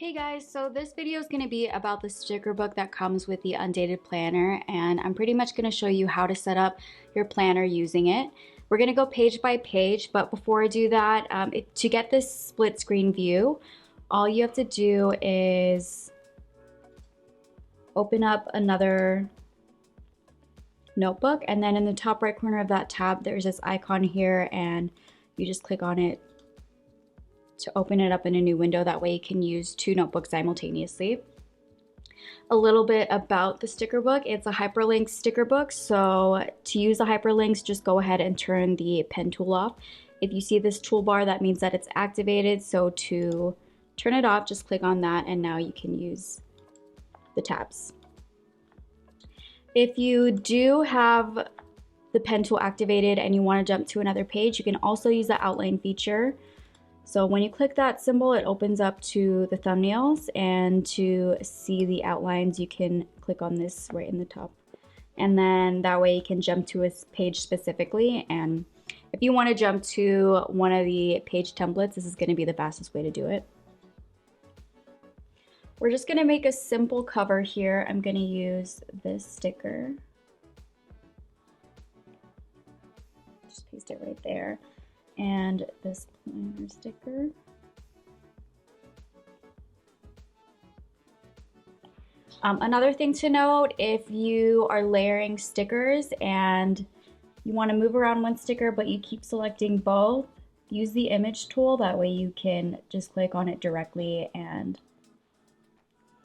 Hey guys, so this video is going to be about the sticker book that comes with the Undated planner, and I'm pretty much going to show you how to set up your planner using it. We're going to go page by page, but before I do that, to get this split screen view, all you have to do is open up another notebook, and then in the top right corner of that tab, there's this icon here, and you just click on it to open it up in a new window. That way you can use two notebooks simultaneously. A little bit about the sticker book. It's a hyperlink sticker book, so to use the hyperlinks, just go ahead and turn the pen tool off. If you see this toolbar, that means that it's activated, so to turn it off, just click on that, and now you can use the tabs. If you do have the pen tool activated and you want to jump to another page, you can also use the outline feature. So when you click that symbol, it opens up to the thumbnails, and to see the outlines, you can click on this right in the top. And then that way you can jump to a page specifically. And if you want to jump to one of the page templates, this is going to be the fastest way to do it. We're just going to make a simple cover here. I'm going to use this sticker. Just paste it right there. And this planner sticker. Another thing to note, if you are layering stickers and you want to move around one sticker but you keep selecting both, use the image tool. That way you can just click on it directly and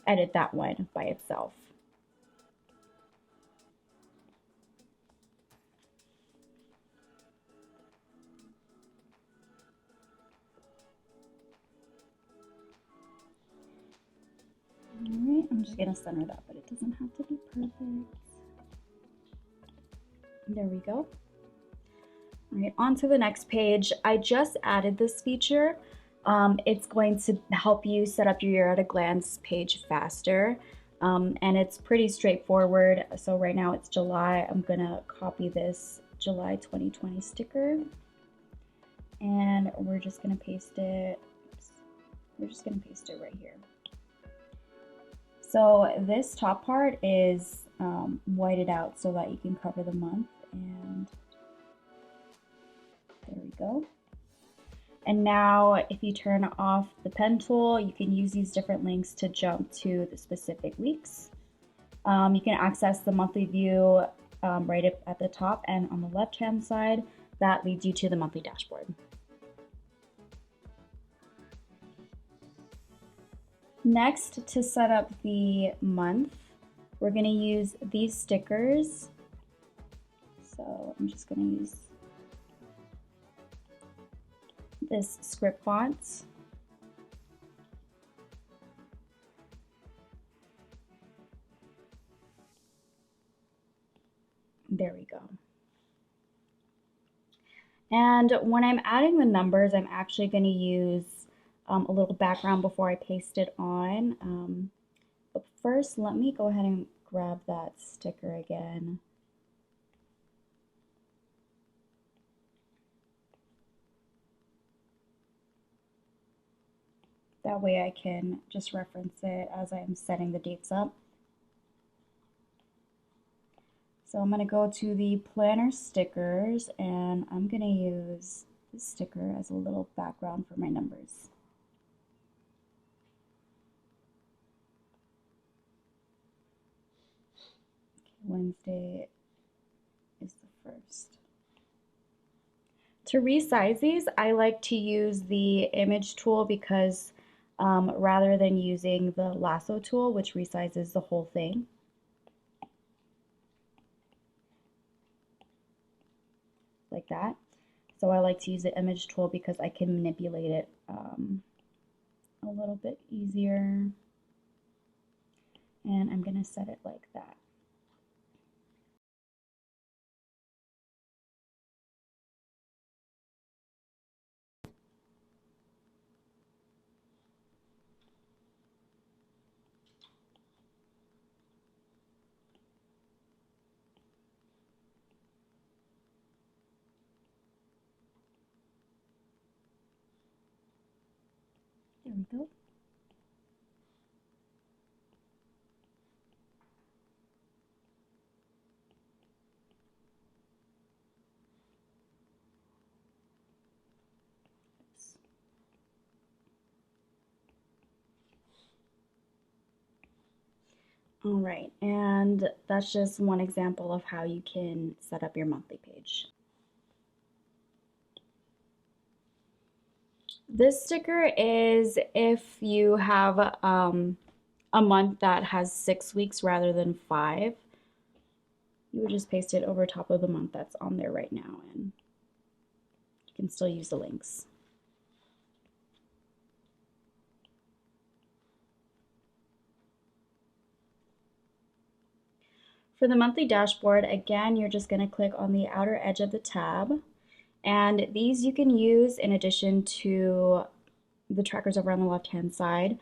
edit that one by itself. Alright, I'm just going to center that, but it doesn't have to be perfect. There we go. Alright, on to the next page. I just added this feature. It's going to help you set up your year at a glance page faster. And it's pretty straightforward. So right now it's July. I'm going to copy this July 2020 sticker. And we're just going to paste it. Oops, we're just going to paste it right here. So this top part is whited out so that you can cover the month, and there we go. And now if you turn off the pen tool, you can use these different links to jump to the specific weeks. You can access the monthly view right at the top, and on the left hand side, that leads you to the monthly dashboard. Next, to set up the month, we're going to use these stickers. So I'm just going to use this script font. There we go. And when I'm adding the numbers, I'm actually going to use a little background before I paste it on. But first, let me go ahead and grab that sticker again. That way I can just reference it as I'm setting the dates up. So I'm going to go to the planner stickers, and I'm going to use this sticker as a little background for my numbers. Wednesday is the 1st. To resize these, I like to use the image tool because rather than using the lasso tool, which resizes the whole thing. Like that. So I like to use the image tool because I can manipulate it a little bit easier. And I'm going to set it like that. There we go. All right, and that's just one example of how you can set up your monthly page. This sticker is if you have a month that has 6 weeks rather than 5, you would just paste it over top of the month that's on there right now, and you can still use the links. For the monthly dashboard, again, you're just going to click on the outer edge of the tab. And these you can use in addition to the trackers over on the left-hand side.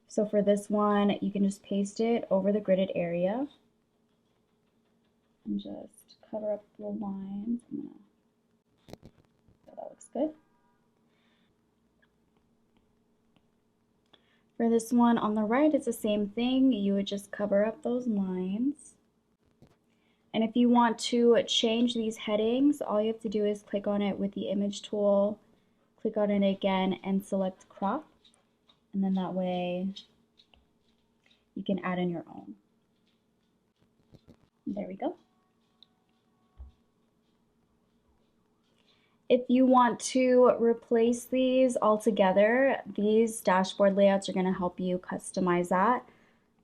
So for this one, you can just paste it over the gridded area and just cover up the lines. So that looks good. For this one on the right, it's the same thing. You would just cover up those lines. And if you want to change these headings, all you have to do is click on it with the image tool, click on it again, and select crop. And then that way you can add in your own. There we go. If you want to replace these altogether, these dashboard layouts are going to help you customize that.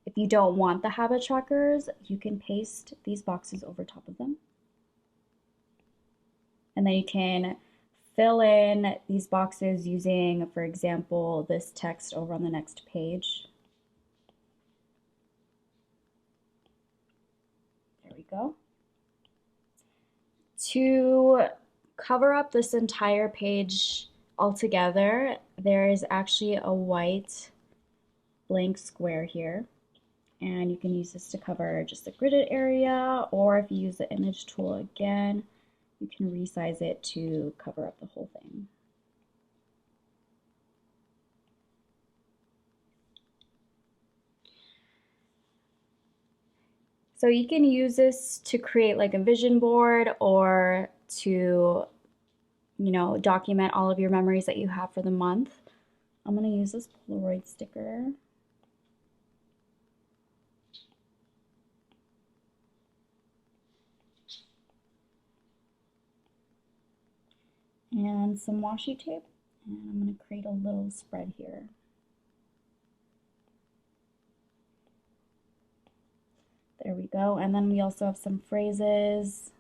If you don't want the habit trackers, you can paste these boxes over top of them. And then you can fill in these boxes using, for example, this text over on the next page. There we go. To cover up this entire page altogether, there is actually a white blank square here, and you can use this to cover just the gridded area, or if you use the image tool again, you can resize it to cover up the whole thing. So you can use this to create like a vision board, or to, document all of your memories that you have for the month. I'm going to use this Polaroid sticker. And some washi tape, and I'm going to create a little spread here. There we go. And then we also have some phrases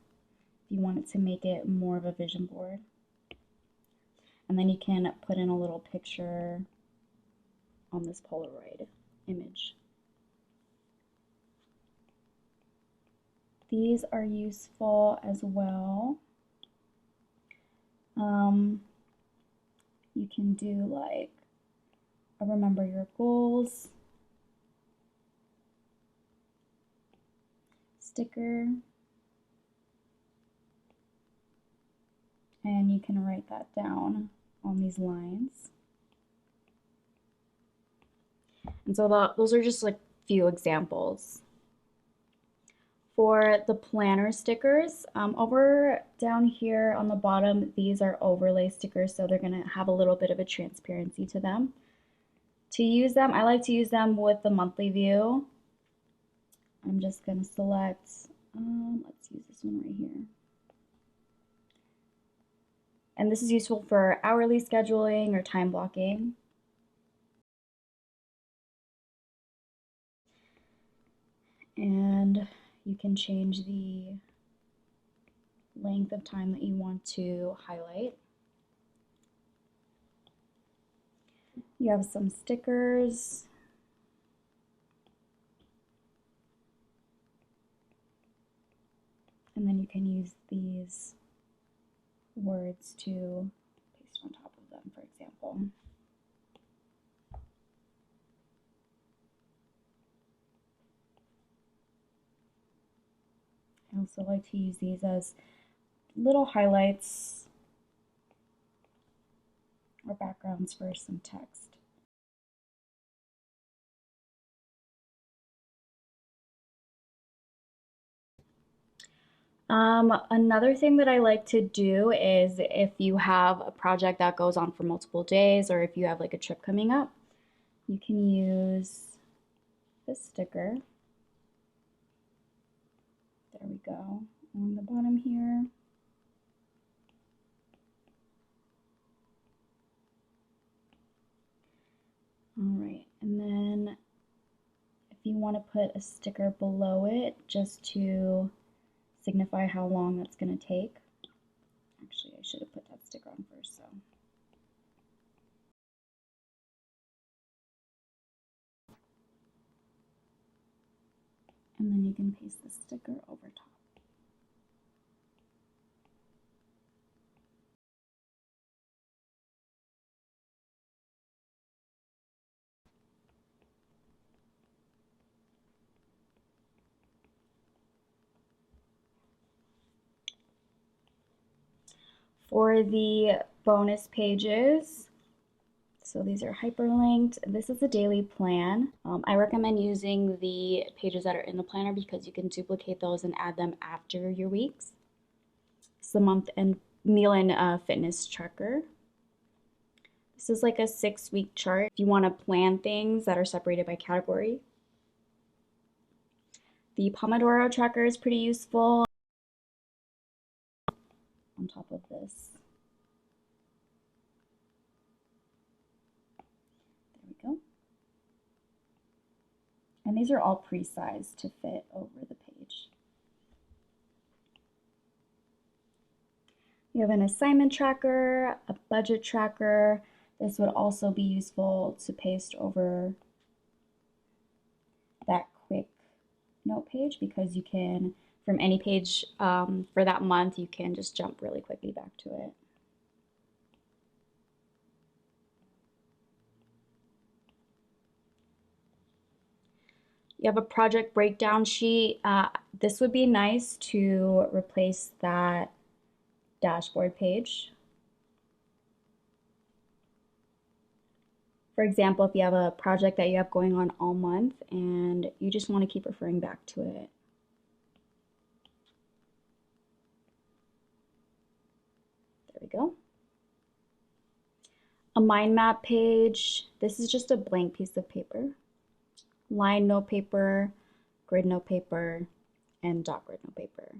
if you wanted to make it more of a vision board. And then you can put in a little picture on this Polaroid image. These are useful as well. You can do like a remember your goals sticker, and you can write that down on these lines. And so those are just like few examples. For the planner stickers, over down here on the bottom, these are overlay stickers, so they're going to have a little bit of a transparency to them. To use them, I like to use them with the monthly view. I'm just going to select, let's use this one right here. And this is useful for hourly scheduling or time blocking. And you can change the length of time that you want to highlight. You have some stickers. And then you can use these words to paste on top of them, for example. I also like to use these as little highlights or backgrounds for some text. Another thing that I like to do is if you have a project that goes on for multiple days, or if you have like a trip coming up, you can use this sticker. There we go, on the bottom here. All right, and then if you want to put a sticker below it just to signify how long that's going to take. Actually, I should have put that sticker on first, so. And then you can paste the sticker over top. For the bonus pages, so these are hyperlinked. This is a daily plan. I recommend using the pages that are in the planner because you can duplicate those and add them after your weeks. It's the month and meal and fitness tracker. This is like a 6-week chart if you want to plan things that are separated by category. The Pomodoro tracker is pretty useful on top of this. There we go. And these are all pre-sized to fit over the page. You have an assignment tracker, a budget tracker. This would also be useful to paste over that quick note page because you can, from any page for that month, you can just jump really quickly back to it. You have a project breakdown sheet. This would be nice to replace that dashboard page. For example, if you have a project that you have going on all month and you just want to keep referring back to it. There we go. A mind map page. This is just a blank piece of paper. Line note paper, grid note paper, and dot grid note paper.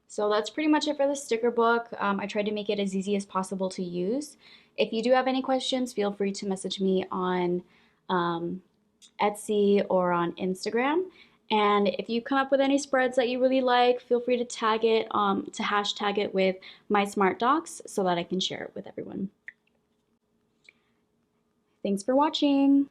So that's pretty much it for the sticker book. I tried to make it as easy as possible to use. If you do have any questions, feel free to message me on Etsy or on Instagram. And if you come up with any spreads that you really like, feel free to tag it, to hashtag it with MySmartDocs so that I can share it with everyone. Thanks for watching.